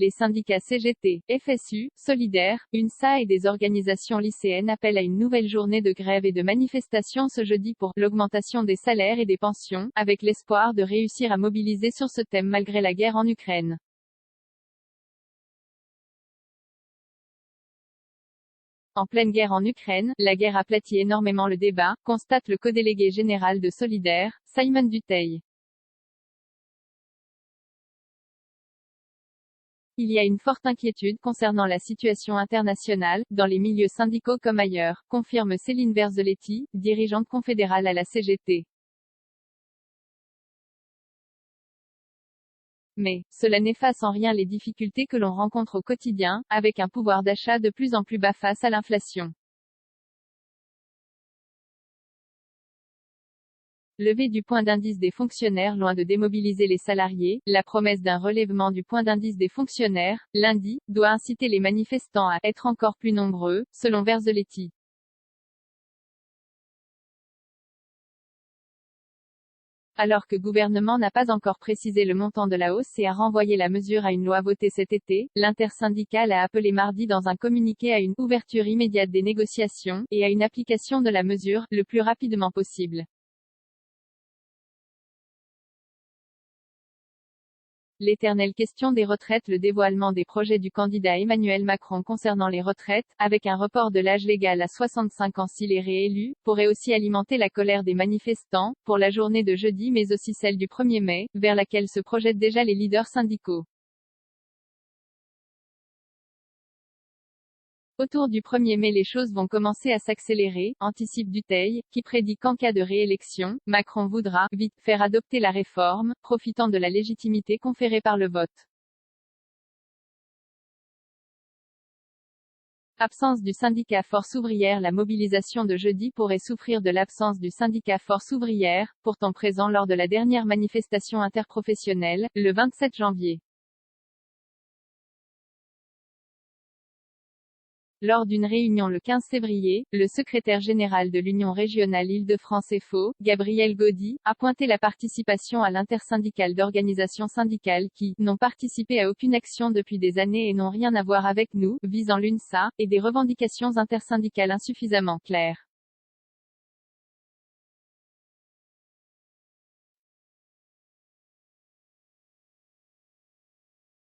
Les syndicats CGT, FSU, Solidaires, UNSA et des organisations lycéennes appellent à une nouvelle journée de grève et de manifestation ce jeudi pour l'augmentation des salaires et des pensions, avec l'espoir de réussir à mobiliser sur ce thème malgré la guerre en Ukraine. En pleine guerre en Ukraine, la guerre aplatit énormément le débat, constate le codélégué général de Solidaires, Simon Dutheil. Il y a une forte inquiétude concernant la situation internationale, dans les milieux syndicaux comme ailleurs, confirme Céline Verzelletti, dirigeante confédérale à la CGT. Mais, cela n'efface en rien les difficultés que l'on rencontre au quotidien, avec un pouvoir d'achat de plus en plus bas face à l'inflation. Levée du point d'indice des fonctionnaires loin de démobiliser les salariés, la promesse d'un relèvement du point d'indice des fonctionnaires, lundi, doit inciter les manifestants à être encore plus nombreux, selon Verzelletti. Alors que le gouvernement n'a pas encore précisé le montant de la hausse et a renvoyé la mesure à une loi votée cet été, l'intersyndicale a appelé mardi dans un communiqué à une ouverture immédiate des négociations, et à une application de la mesure, le plus rapidement possible. L'éternelle question des retraites. Le dévoilement des projets du candidat Emmanuel Macron concernant les retraites, avec un report de l'âge légal à 65 ans s'il est réélu, pourrait aussi alimenter la colère des manifestants, pour la journée de jeudi mais aussi celle du 1er mai, vers laquelle se projettent déjà les leaders syndicaux. Autour du 1er mai les choses vont commencer à s'accélérer, anticipe Dutheil, qui prédit qu'en cas de réélection, Macron voudra, vite, faire adopter la réforme, profitant de la légitimité conférée par le vote. Absence du syndicat Force ouvrière. La mobilisation de jeudi pourrait souffrir de l'absence du syndicat Force ouvrière, pourtant présent lors de la dernière manifestation interprofessionnelle, le 27 janvier. Lors d'une réunion le 15 février, le secrétaire général de l'Union régionale Île-de-France FO, Gabriel Gaudy, a pointé la participation à l'intersyndicale d'organisations syndicales qui n'ont participé à aucune action depuis des années et n'ont rien à voir avec nous, visant l'UNSA, et des revendications intersyndicales insuffisamment claires.